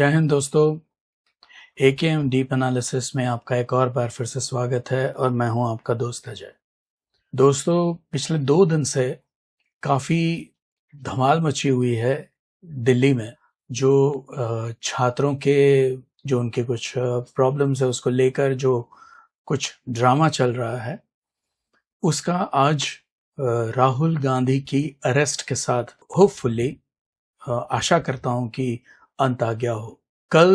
जय हिंद दोस्तों। AKM deep analysis में आपका एक और बार फिर से स्वागत है और मैं हूं आपका दोस्त अजय। दोस्तों, पिछले 2 दिन से काफ़ी धमाल मची हुई है दिल्ली में। जो छात्रों के जो उनके कुछ प्रॉब्लम्स है उसको लेकर जो कुछ ड्रामा चल रहा है उसका आज राहुल गांधी की अरेस्ट के साथ होपफुली आशा करता हूं कि अंत आ गया हो। कल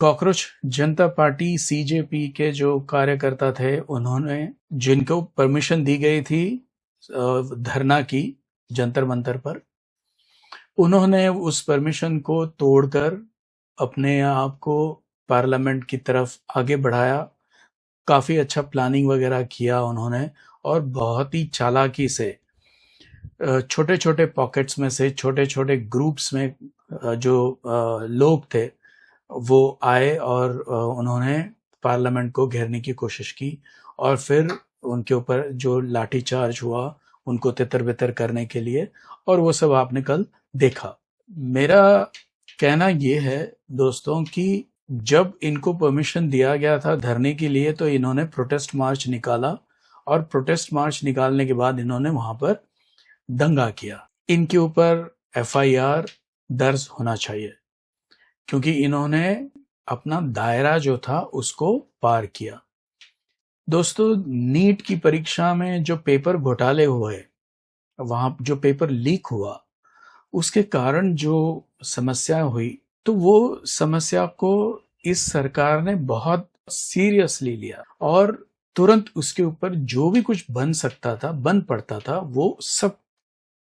कॉकरोच जनता पार्टी सीजेपी के जो कार्यकर्ता थे, उन्होंने जिनको परमिशन दी गई थी धरना की जंतर मंतर पर, उन्होंने उस परमिशन को तोड़कर अपने आप को पार्लियामेंट की तरफ आगे बढ़ाया। काफ़ी अच्छा प्लानिंग वगैरह किया उन्होंने और बहुत ही चालाकी से छोटे छोटे पॉकेट्स में से छोटे छोटे ग्रुप्स में जो लोग थे वो आए और उन्होंने पार्लियामेंट को घेरने की कोशिश की और फिर उनके ऊपर जो लाठीचार्ज हुआ उनको तितर बितर करने के लिए, और वो सब आपने कल देखा। मेरा कहना ये है दोस्तों कि जब इनको परमिशन दिया गया था धरने के लिए तो इन्होंने प्रोटेस्ट मार्च निकाला और प्रोटेस्ट मार्च निकालने के बाद इन्होंने वहां पर दंगा किया। इनके ऊपर एफआईआर दर्ज होना चाहिए क्योंकि इन्होंने अपना दायरा जो था उसको पार किया। दोस्तों, नीट की परीक्षा में जो पेपर घोटाले हुए, वहां जो पेपर लीक हुआ, उसके कारण जो समस्या हुई, तो वो समस्या को इस सरकार ने बहुत सीरियसली लिया और तुरंत उसके ऊपर जो भी कुछ बन सकता था, बन पड़ता था, वो सब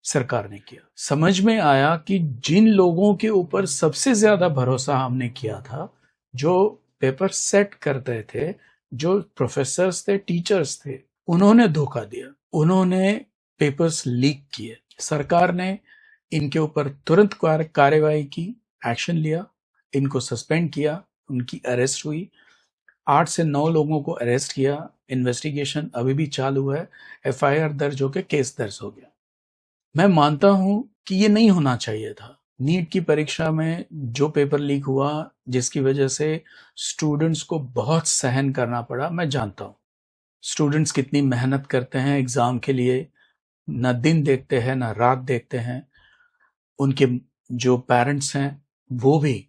सरकार ने किया। समझ में आया कि जिन लोगों के ऊपर सबसे ज्यादा भरोसा हमने किया था, जो पेपर सेट करते थे, जो प्रोफेसर्स थे, टीचर्स थे, उन्होंने धोखा दिया, उन्होंने पेपर्स लीक किए। सरकार ने इनके ऊपर तुरंत कार्यवाही की, एक्शन लिया, इनको सस्पेंड किया, उनकी अरेस्ट हुई। 8 से 9 लोगों को अरेस्ट किया। इन्वेस्टिगेशन अभी भी चालू है। एफआईआर दर्ज होकर केस दर्ज हो गया। मैं मानता हूं कि ये नहीं होना चाहिए था। नीट की परीक्षा में जो पेपर लीक हुआ, जिसकी वजह से स्टूडेंट्स को बहुत सहन करना पड़ा, मैं जानता हूं स्टूडेंट्स कितनी मेहनत करते हैं एग्जाम के लिए, न दिन देखते हैं न रात देखते हैं। उनके जो पेरेंट्स हैं वो भी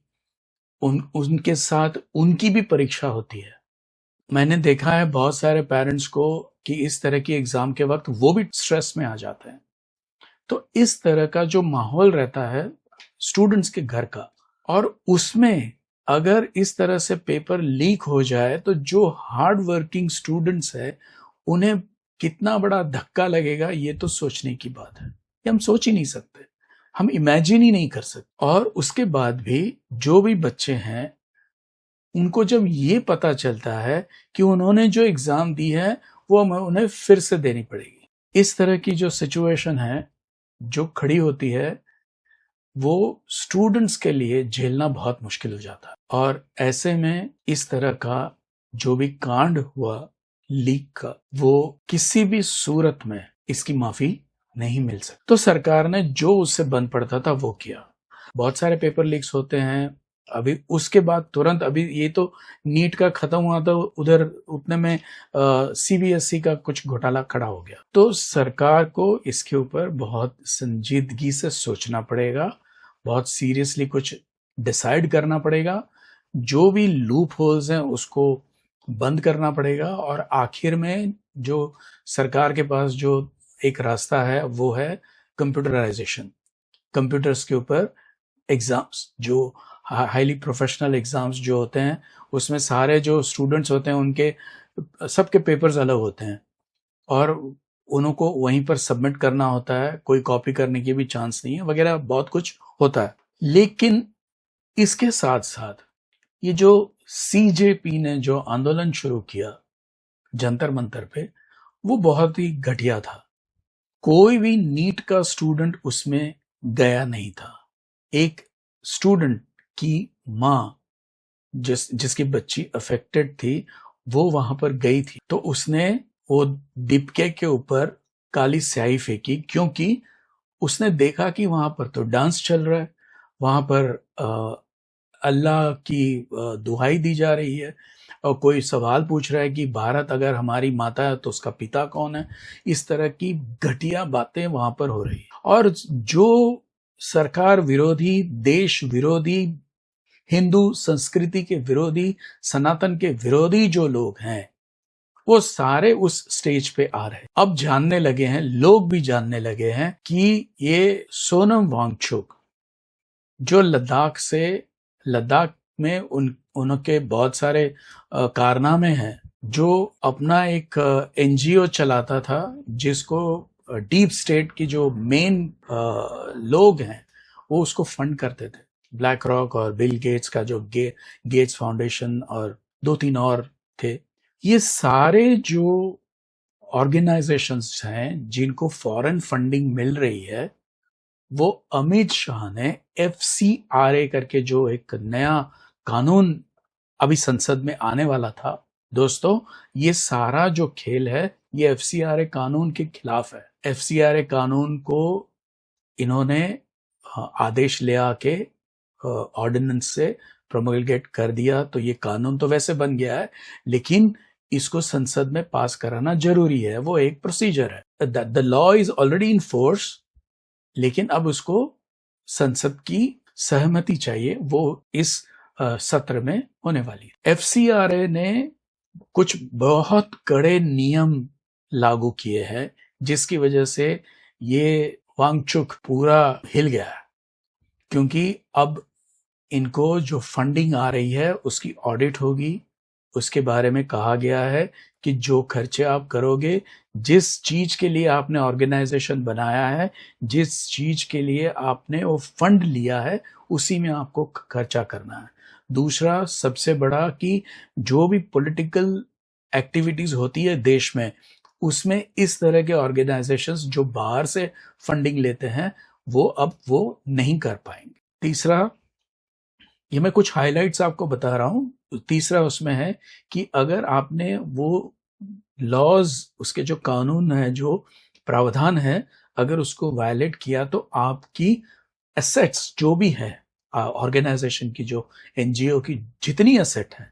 उनके साथ उनकी भी परीक्षा होती है। मैंने देखा है बहुत सारे पेरेंट्स को कि इस तरह की एग्जाम के वक्त वो भी स्ट्रेस में आ जाते हैं। तो इस तरह का जो माहौल रहता है स्टूडेंट्स के घर का, और उसमें अगर इस तरह से पेपर लीक हो जाए तो जो हार्ड वर्किंग स्टूडेंट्स है उन्हें कितना बड़ा धक्का लगेगा, ये तो सोचने की बात है। ये हम सोच ही नहीं सकते, हम इमेजिन ही नहीं कर सकते। और उसके बाद भी जो भी बच्चे हैं उनको जब ये पता चलता है कि उन्होंने जो एग्जाम दी है वो उन्हें फिर से देनी पड़ेगी, इस तरह की जो सिचुएशन है जो खड़ी होती है, वो स्टूडेंट्स के लिए झेलना बहुत मुश्किल हो जाता है। और ऐसे में इस तरह का जो भी कांड हुआ लीक का, वो किसी भी सूरत में इसकी माफी नहीं मिल सकती। तो सरकार ने जो उससे बन पड़ता था वो किया। बहुत सारे पेपर लीक्स होते हैं। अभी उसके बाद तुरंत, अभी ये तो नीट का खत्म हुआ तो उधर उतने में सीबीएसई का कुछ घोटाला खड़ा हो गया। तो सरकार को इसके ऊपर बहुत संजीदगी से सोचना पड़ेगा, बहुत सीरियसली कुछ डिसाइड करना पड़ेगा। जो भी लूप होल्स हैं उसको बंद करना पड़ेगा और आखिर में जो सरकार के पास जो एक रास्ता है वो है कंप्यूटराइजेशन। कंप्यूटर्स के ऊपर एग्जाम्स, जो हाईली प्रोफेशनल एग्जाम्स जो होते हैं, उसमें सारे जो स्टूडेंट्स होते हैं उनके सबके पेपर्स अलग होते हैं और उनको वहीं पर सबमिट करना होता है, कोई कॉपी करने की भी चांस नहीं है, वगैरह बहुत कुछ होता है। लेकिन इसके साथ साथ ये जो सीजेपी ने जो आंदोलन शुरू किया जंतर मंतर पे, वो बहुत ही घटिया था। कोई भी नीट का स्टूडेंट उसमें गया नहीं था। एक स्टूडेंट की माँ जिसकी बच्ची अफेक्टेड थी वो वहां पर गई थी, तो उसने वो दीपके के ऊपर काली स्याही फेंकी क्योंकि उसने देखा कि वहां पर तो डांस चल रहा है, वहां पर अल्लाह की दुहाई दी जा रही है, और कोई सवाल पूछ रहा है कि भारत अगर हमारी माता है तो उसका पिता कौन है। इस तरह की घटिया बातें वहां पर हो रही है। और जो सरकार विरोधी, देश विरोधी, हिंदू संस्कृति के विरोधी, सनातन के विरोधी जो लोग हैं, वो सारे उस स्टेज पे आ रहे हैं। अब जानने लगे हैं, लोग भी जानने लगे हैं कि ये सोनम वांगचुक जो लद्दाख में उनके बहुत सारे कारनामे हैं, जो अपना एक एनजीओ चलाता था जिसको डीप स्टेट की जो मेन लोग हैं वो उसको फंड करते थे, ब्लैक रॉक और बिल गेट्स का जो गेट्स फाउंडेशन और 2-3 और थे। ये सारे जो ऑर्गेनाइजेशंस हैं जिनको फॉरेन फंडिंग मिल रही है, वो अमित शाह ने FCRA करके जो एक नया कानून अभी संसद में आने वाला था, दोस्तों ये सारा जो खेल है ये FCRA कानून के खिलाफ है। FCRA कानून को इन्होंने आदेश ले आके ऑर्डिनेंस से प्रोमलगेट कर दिया, तो ये कानून तो वैसे बन गया है, लेकिन इसको संसद में पास कराना जरूरी है। वो एक प्रोसीजर है। The law is already in force, लेकिन अब उसको संसद की सहमति चाहिए, वो इस सत्र में होने वाली है। FCRA ने कुछ बहुत कड़े नियम लागू किए हैं जिसकी वजह से ये वांगचुक पूरा हिल गया है, क्योंकि अब इनको जो फंडिंग आ रही है उसकी ऑडिट होगी। उसके बारे में कहा गया है कि जो खर्चे आप करोगे, जिस चीज के लिए आपने ऑर्गेनाइजेशन बनाया है, जिस चीज के लिए आपने वो फंड लिया है, उसी में आपको खर्चा करना है। दूसरा सबसे बड़ा कि जो भी पॉलिटिकल एक्टिविटीज होती है देश में, उसमें इस तरह के ऑर्गेनाइजेशंस जो बाहर से फंडिंग लेते हैं वो नहीं कर पाएंगे। तीसरा, ये मैं कुछ हाइलाइट्स आपको बता रहा हूं। तीसरा उसमें है कि अगर आपने वो लॉज, उसके जो कानून है, जो प्रावधान है, अगर उसको वायलेट किया तो आपकी एसेट्स जो भी है ऑर्गेनाइजेशन की, जो एनजीओ की जितनी एसेट है,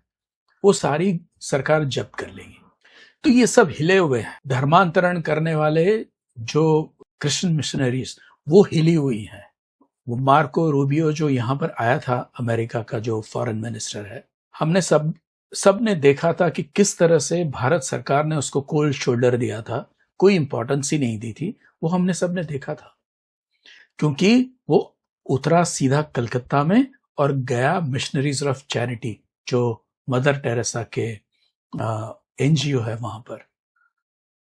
वो सारी सरकार जब्त कर लेगी। तो ये सब हिले हुए हैं। धर्मांतरण करने वाले जो क्रिश्चियन मिशनरीज, वो हिली हुई हैं। वो मार्को रूबियो जो यहाँ पर आया था, अमेरिका का जो फॉरेन मिनिस्टर है, हमने सबने देखा था कि किस तरह से भारत सरकार ने उसको कोल्ड शोल्डर दिया था, कोई इंपॉर्टेंस ही नहीं दी थी। वो हमने सबने देखा था, क्योंकि वो उतरा सीधा कलकत्ता में और गया मिशनरीज ऑफ चैरिटी, जो मदर टेरेसा के एनजीओ है, वहां पर।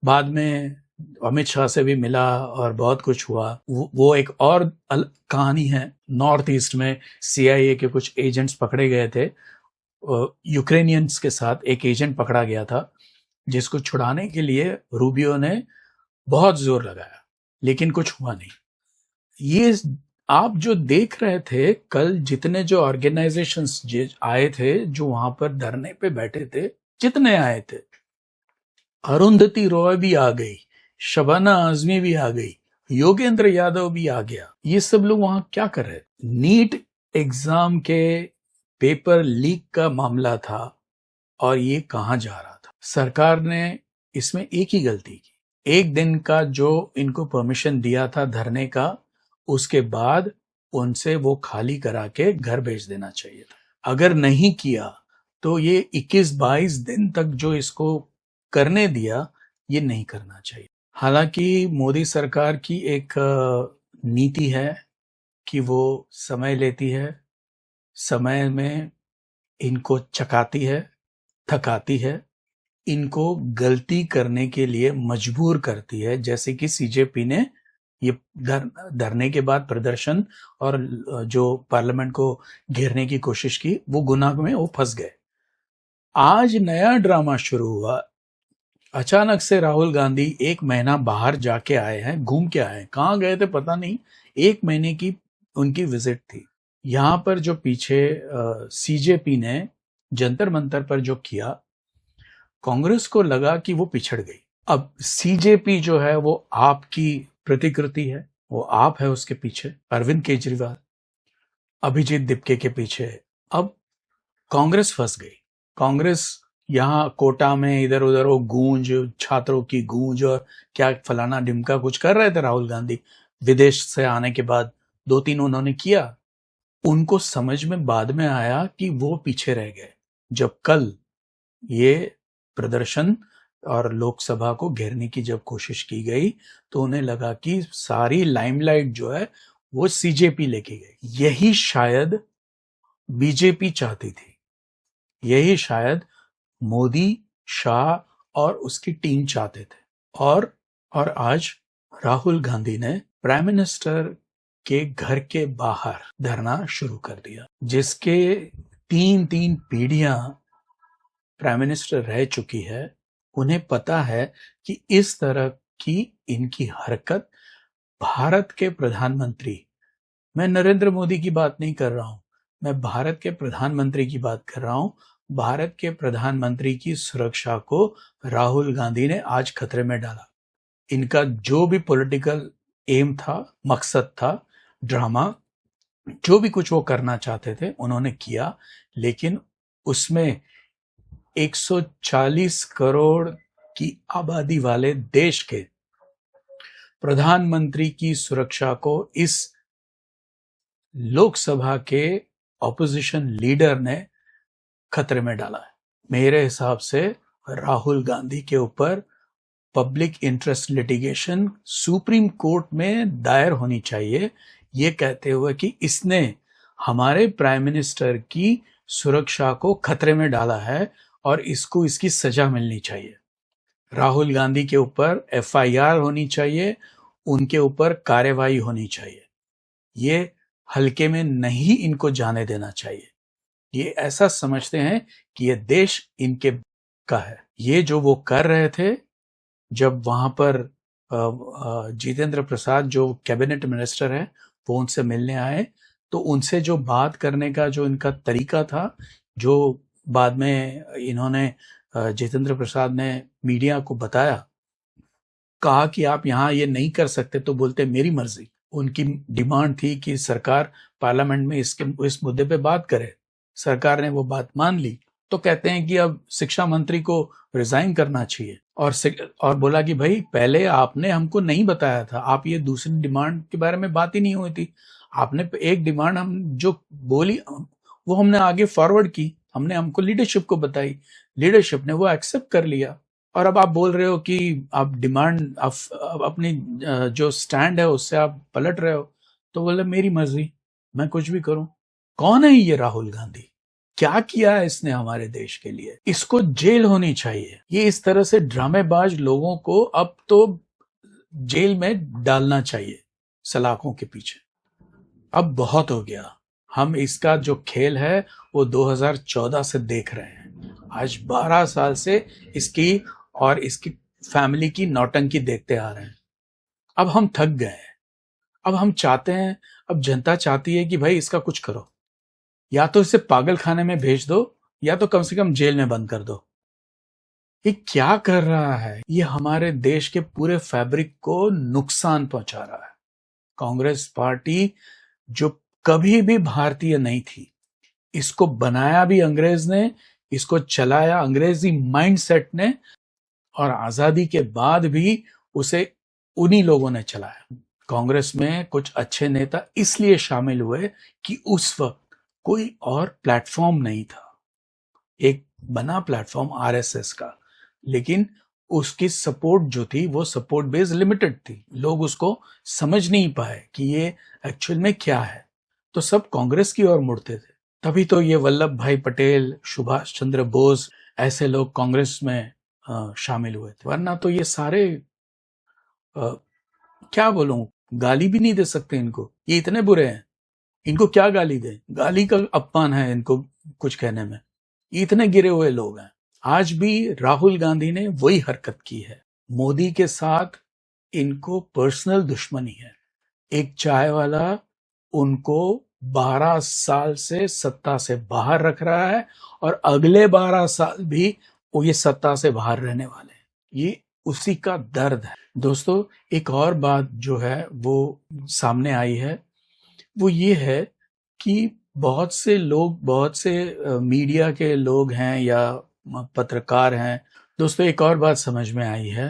बाद में अमित शाह से भी मिला और बहुत कुछ हुआ। वो एक और कहानी है। नॉर्थ ईस्ट में CIA के कुछ एजेंट्स पकड़े गए थे, यूक्रेनियंस के साथ एक एजेंट पकड़ा गया था, जिसको छुड़ाने के लिए रूबियो ने बहुत जोर लगाया, लेकिन कुछ हुआ नहीं। ये आप जो देख रहे थे कल, जितने जो ऑर्गेनाइजेशंस आए थे, जो वहां पर धरने पे बैठे थे, जितने आए थे, अरुंधति रॉय भी आ गई, शबाना आजमी भी आ गई, योगेंद्र यादव भी आ गया। ये सब लोग वहां क्या कर रहे? नीट एग्जाम के पेपर लीक का मामला था और ये कहां जा रहा था। सरकार ने इसमें एक ही गलती की, एक दिन का जो इनको परमिशन दिया था धरने का, उसके बाद उनसे वो खाली करा के घर भेज देना चाहिए था। अगर नहीं किया तो ये 21-22 दिन तक जो इसको करने दिया, ये नहीं करना चाहिए। हालांकि मोदी सरकार की एक नीति है कि वो समय लेती है, समय में इनको चकाती है, थकाती है, इनको गलती करने के लिए मजबूर करती है। जैसे कि CJP ने ये धरने के बाद प्रदर्शन और जो पार्लियामेंट को घेरने की कोशिश की, वो गुनाह में वो फंस गए। आज नया ड्रामा शुरू हुआ। अचानक से राहुल गांधी 1 महीना बाहर जाके आए हैं, घूम के आए हैं। कहाँ गए थे पता नहीं, 1 महीने की उनकी विजिट थी। यहाँ पर जो पीछे CJP ने जंतर मंतर पर जो किया, कांग्रेस को लगा कि वो पिछड़ गई। अब CJP जो है वो आपकी प्रतिकृति है, वो आप है उसके पीछे, अरविंद केजरीवाल, अभिजीत दिपके के पीछे अब कांग्रेस फंस गई। कांग्रेस यहाँ कोटा में इधर उधर वो गूंज, छात्रों की गूंज और क्या फलाना ढिमका कुछ कर रहे थे राहुल गांधी विदेश से आने के बाद, 2-3 उन्होंने किया। उनको समझ में बाद में आया कि वो पीछे रह गए। जब कल ये प्रदर्शन और लोकसभा को घेरने की जब कोशिश की गई तो उन्हें लगा कि सारी लाइमलाइट जो है वो सीजेपी लेके गई। यही शायद बीजेपी चाहती थी, यही शायद मोदी, शाह और उसकी टीम चाहते थे। और आज राहुल गांधी ने प्राइम मिनिस्टर के घर के बाहर धरना शुरू कर दिया, जिसके 3 पीढ़ियां प्राइम मिनिस्टर रह चुकी है। उन्हें पता है कि इस तरह की इनकी हरकत भारत के प्रधानमंत्री, मैं नरेंद्र मोदी की बात नहीं कर रहा हूं, मैं भारत के प्रधानमंत्री की बात कर रहा हूं। भारत के प्रधानमंत्री की सुरक्षा को राहुल गांधी ने आज खतरे में डाला। इनका जो भी पॉलिटिकल एम था, मकसद था, ड्रामा, जो भी कुछ वो करना चाहते थे उन्होंने किया, लेकिन उसमें 140 करोड़ की आबादी वाले देश के प्रधानमंत्री की सुरक्षा को इस लोकसभा के ऑपोजिशन लीडर ने खतरे में डाला है। मेरे हिसाब से राहुल गांधी के ऊपर public interest litigation supreme court में दायर होनी चाहिए, ये कहते हुए कि इसने हमारे प्राइम मिनिस्टर की सुरक्षा को खतरे में डाला है और इसको इसकी सजा मिलनी चाहिए। राहुल गांधी के ऊपर एफआईआर होनी चाहिए, उनके ऊपर कार्यवाही होनी चाहिए। ये हल्के में नहीं इनको जाने देना चाहिए। ये ऐसा समझते हैं कि ये देश इनके का है। ये जो वो कर रहे थे, जब वहां पर जितेंद्र प्रसाद जो कैबिनेट मिनिस्टर है वो उनसे मिलने आए, तो उनसे जो बात करने का जो इनका तरीका था, जो बाद में इन्होंने जितेंद्र प्रसाद ने मीडिया को बताया, कहा कि आप यहाँ ये नहीं कर सकते, तो बोलते मेरी मर्जी। उनकी डिमांड थी कि सरकार पार्लियामेंट में इस मुद्दे पे बात करे। सरकार ने वो बात मान ली, तो कहते हैं कि अब शिक्षा मंत्री को रिजाइन करना चाहिए। और बोला कि भाई पहले आपने हमको नहीं बताया था, आप ये दूसरी डिमांड के बारे में बात ही नहीं हुई थी। आपने एक डिमांड हम जो बोली वो हमने आगे फॉरवर्ड की, हमको लीडरशिप को बताई, लीडरशिप ने वो एक्सेप्ट कर लिया। और अब आप बोल रहे हो कि आप डिमांड अपनी जो स्टैंड है उससे आप पलट रहे हो, तो बोले मेरी मर्जी, मैं कुछ भी करूं। कौन है ये राहुल गांधी? क्या किया है इसने हमारे देश के लिए? इसको जेल होनी चाहिए। ये इस तरह से ड्रामेबाज लोगों को अब तो जेल में डालना चाहिए, सलाखों के पीछे। अब बहुत हो गया। हम इसका जो खेल है वो 2014 से देख रहे हैं। आज 12 साल से इसकी और इसकी फैमिली की नौटंकी देखते आ रहे हैं। अब हम थक गए हैं। अब हम चाहते हैं, अब जनता चाहती है कि भाई इसका कुछ करो, या तो इसे पागल खाने में भेज दो या तो कम से कम जेल में बंद कर दो। ये क्या कर रहा है? ये हमारे देश के पूरे फैब्रिक को नुकसान पहुंचा रहा है। कांग्रेस पार्टी जो कभी भी भारतीय नहीं थी, इसको बनाया भी अंग्रेज ने, इसको चलाया अंग्रेजी माइंडसेट ने, और आजादी के बाद भी उसे उन्हीं लोगों ने चलाया। कांग्रेस में कुछ अच्छे नेता इसलिए शामिल हुए कि उस वक्त कोई और प्लेटफॉर्म नहीं था। एक बना प्लेटफॉर्म आरएसएस का, लेकिन उसकी सपोर्ट जो थी वो सपोर्ट बेस लिमिटेड थी। लोग उसको समझ नहीं पाए कि ये एक्चुअल में क्या है, तो सब कांग्रेस की ओर मुड़ते थे। तभी तो ये वल्लभ भाई पटेल, सुभाष चंद्र बोस, ऐसे लोग कांग्रेस में शामिल हुए थे। वरना तो ये सारे क्या बोलूं, गाली भी नहीं दे सकते इनको, ये इतने बुरे हैं। इनको क्या गाली दे? गाली का अपमान है इनको कुछ कहने में। इतने गिरे हुए लोग हैं। आज भी राहुल गांधी ने वही हरकत की है। मोदी के साथ इनको पर्सनल दुश्मनी है। एक चाय वाला उनको 12 साल से सत्ता से बाहर रख रहा है और अगले 12 साल भी वो ये सत्ता से बाहर रहने वाले हैं। ये उसी का दर्द है। दोस्तों, एक और बात जो है वो सामने आई है, वो ये है कि बहुत से लोग, बहुत से मीडिया के लोग हैं या पत्रकार हैं। दोस्तों, एक और बात समझ में आई है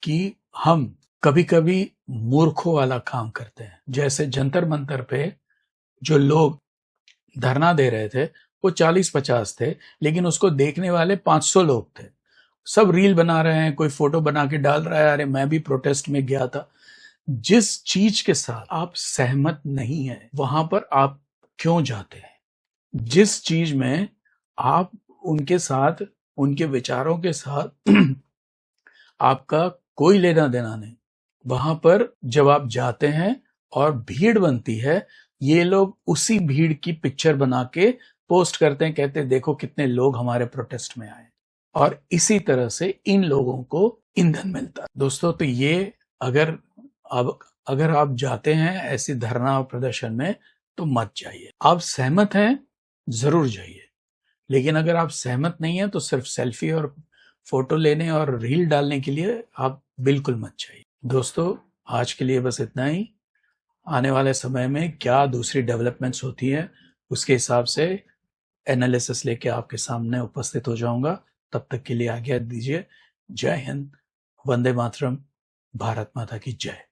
कि हम कभी कभी मूर्खों वाला काम करते हैं। जैसे जंतर मंतर पे जो लोग धरना दे रहे थे वो 40-50 थे, लेकिन उसको देखने वाले 500 लोग थे। सब रील बना रहे हैं, कोई फोटो बना के डाल रहा है, अरे मैं भी प्रोटेस्ट में गया था। जिस चीज के साथ आप सहमत नहीं है वहां पर आप क्यों जाते हैं? जिस चीज में आप उनके साथ, उनके विचारों के साथ आपका कोई लेना देना नहीं, वहां पर जब आप जाते हैं और भीड़ बनती है, ये लोग उसी भीड़ की पिक्चर बना के पोस्ट करते हैं, कहते हैं देखो कितने लोग हमारे प्रोटेस्ट में आए, और इसी तरह से इन लोगों को ईंधन मिलता है। दोस्तों, तो ये अगर आप जाते हैं ऐसी धरना और प्रदर्शन में तो मत जाइए। आप सहमत हैं, जरूर जाइए, लेकिन अगर आप सहमत नहीं हैं तो सिर्फ सेल्फी और फोटो लेने और रील डालने के लिए आप बिल्कुल मत जाइए। दोस्तों, आज के लिए बस इतना ही। आने वाले समय में क्या दूसरी डेवलपमेंट्स होती हैं उसके हिसाब से एनालिसिस लेके आपके सामने उपस्थित हो जाऊंगा। तब तक के लिए आज्ञा दीजिए। जय हिंद, वंदे मातरम, भारत माता की जय।